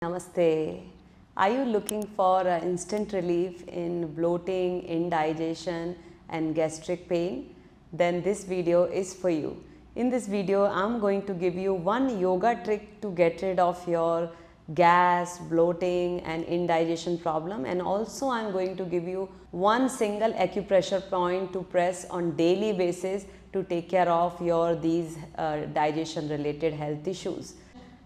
Namaste. Are you looking for instant relief in bloating, indigestion and gastric pain? Then this video is for you. In this video, I'm going to give you one yoga trick to get rid of your gas, bloating and indigestion problem, and also I'm going to give you one single acupressure point to press on daily basis to take care of your these digestion related health issues.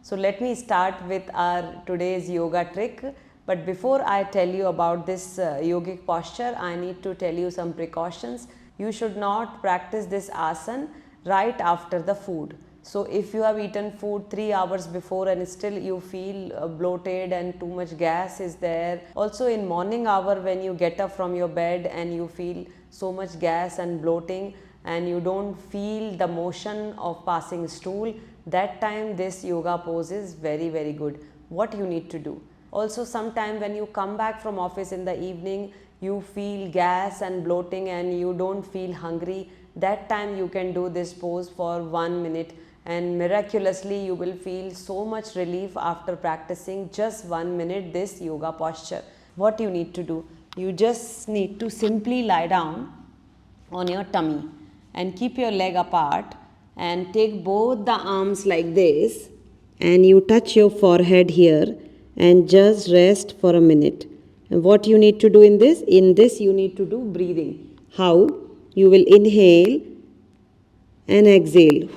So let me start with our today's yoga trick. But before I tell you about this yogic posture, I need to tell you some precautions. You should not practice this asana right after the food. So if you have eaten food 3 hours before and still you feel bloated and too much gas is there. Also in morning hour when you get up from your bed and you feel so much gas and bloating and you don't feel the motion of passing stool, that time this yoga pose is very good. What you need to do? Also sometime when you come back from office in the evening, you feel gas and bloating and you don't feel hungry, that time you can do this pose for 1 minute and miraculously you will feel so much relief after practicing just 1 minute this yoga posture. What you need to do? You just need to simply lie down on your tummy and keep your leg apart and take both the arms like this and you touch your forehead here and just rest for a minute. And what you need to do in this? In this you need to do breathing. How? You will inhale and exhale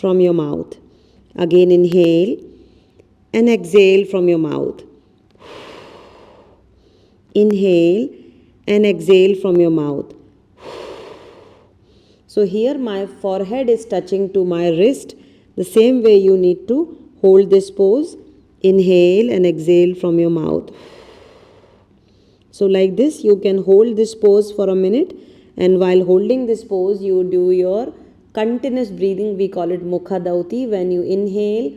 from your mouth. Again inhale and exhale from your mouth. Inhale and exhale from your mouth. So here my forehead is touching to my wrist. The same way you need to hold this pose. Inhale and exhale from your mouth. So like this you can hold this pose for a minute, and while holding this pose you do your continuous breathing. We call it Mukha Dauti. When you inhale,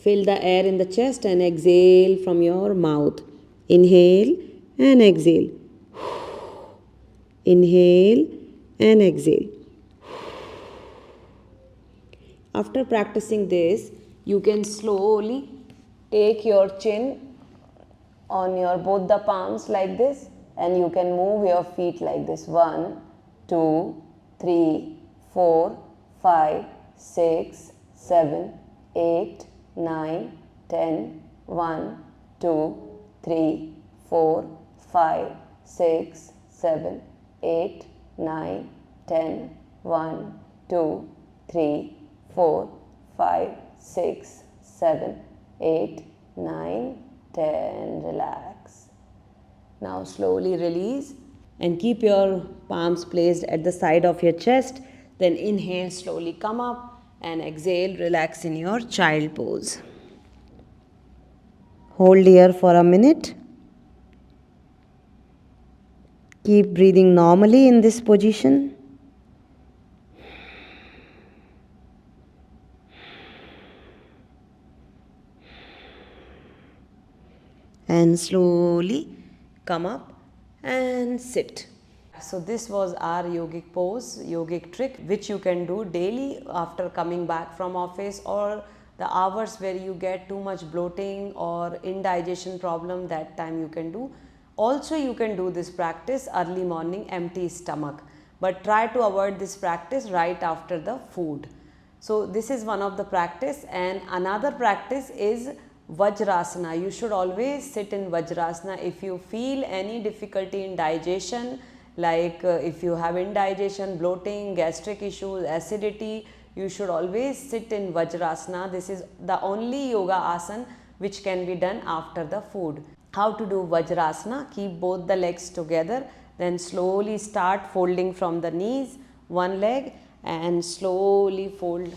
fill the air in the chest and exhale from your mouth. Inhale and exhale. Inhale and exhale. After practicing this, you can slowly take your chin on your both the palms like this and you can move your feet like this. 1, 2, 3, 4, 5, 6, 7, 8, 9, 10. 1, 2, 3, 4, 5, 6, 7, 8, 9, 10. 1, 2, 3, 4, 5, 6, 7, 8, 9, 10. Relax. Now slowly release and keep your palms placed at the side of your chest. Then inhale, slowly come up and exhale, relax in your child pose. Hold here for a minute. Keep breathing normally in this position. And slowly come up and sit. So this was our yogic pose, yogic trick, which you can do daily after coming back from office, or the hours where you get too much bloating or indigestion problem, that time you can do. Also you can do this practice early morning, empty stomach, but try to avoid this practice right after the food. So this is one of the practice, and another practice is Vajrasana. You should always sit in Vajrasana. If you feel any difficulty in digestion, like if you have indigestion, bloating, gastric issues, acidity, you should always sit in Vajrasana. This is the only yoga asana which can be done after the food. How to do Vajrasana? Keep both the legs together, then slowly start folding from the knees, one leg, and slowly fold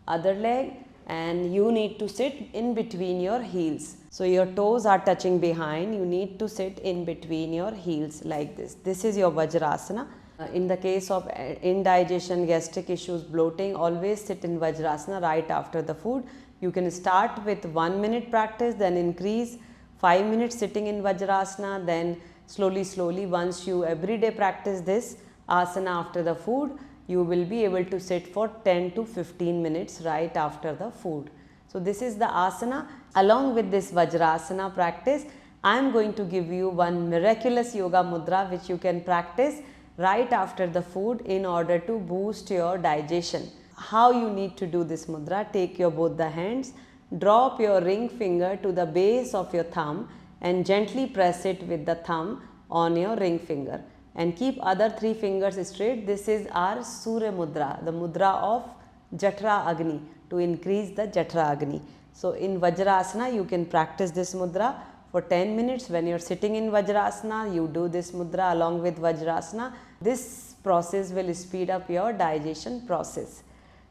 other leg, and you need to sit in between your heels. So your toes are touching behind, you need to sit in between your heels like this. This is your Vajrasana. In the case of indigestion, gastric issues, bloating, always sit in Vajrasana right after the food. You can start with 1 minute practice, then increase 5 minutes sitting in Vajrasana, then slowly once you everyday practice this asana after the food, you will be able to sit for 10 to 15 minutes right after the food. So this is the asana. Along with this Vajrasana practice, I am going to give you one miraculous yoga mudra which you can practice right after the food in order to boost your digestion. How you need to do this mudra: take your both the hands, drop your ring finger to the base of your thumb and gently press it with the thumb on your ring finger and keep other 3 fingers straight. This is our Surya Mudra, the mudra of Jatra Agni, to increase the Jatra Agni. So in Vajrasana you can practice this mudra for 10 minutes. When you are sitting in Vajrasana, you do this mudra along with Vajrasana. This process will speed up your digestion process.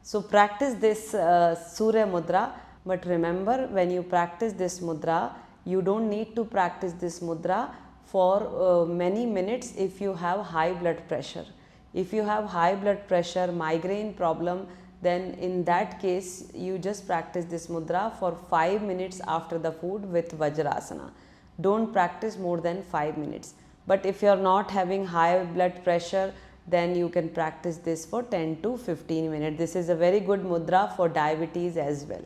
So practice this Surya Mudra, but remember, when you practice this mudra, you don't need to practice this mudra for many minutes if you have high blood pressure. If you have high blood pressure, migraine problem, then in that case you just practice this mudra for 5 minutes after the food with Vajrasana. Don't practice more than 5 minutes. But if you are not having high blood pressure, then you can practice this for 10 to 15 minutes. This is a very good mudra for diabetes as well.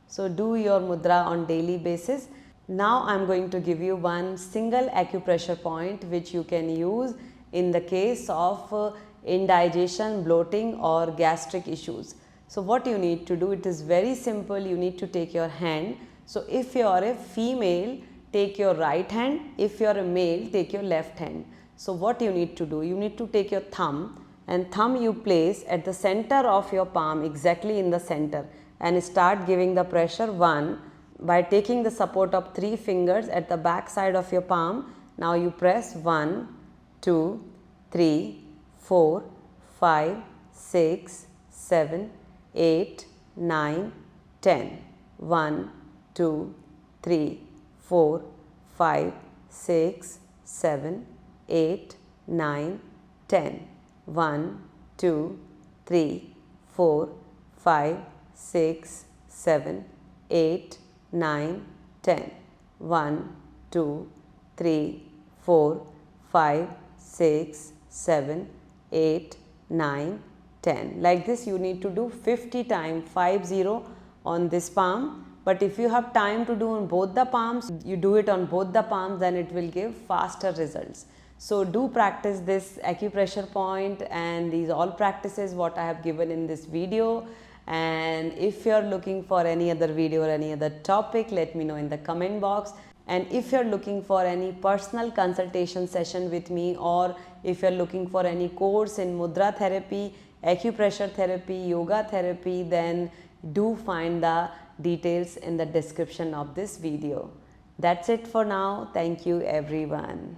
So do your mudra on daily basis. Now I am going to give you one single acupressure point which you can use in the case of indigestion, bloating or gastric issues. So what you need to do, it is very simple. You need to take your hand. So if you are a female, take your right hand. If you are a male, take your left hand. So what you need to do, you need to take your thumb, and thumb you place at the center of your palm, exactly in the center, and start giving the pressure 1 by taking the support of 3 fingers at the back side of your palm. Now you press 1, 2, 3, 4, 5, 6, 7, 8, 9, 10. 1, 2, 3, 4, 5, 6, 7, 8, 9, 10. 1, 2, 3, 4, 5, 6, 7, 8, 9, 10. 1, 2, 3, 4, 5, 6, 7, 8, 9, 10. Like this you need to do 50 times, 50 on this palm. But if you have time to do on both the palms, you do it on both the palms, then it will give faster results. So do practice this acupressure point and these all practices what I have given in this video. And if you are looking for any other video or any other topic, let me know in the comment box. And if you are looking for any personal consultation session with me, or if you are looking for any course in mudra therapy, acupressure therapy, yoga therapy, then do find the details in the description of this video. That's it for now. Thank you everyone.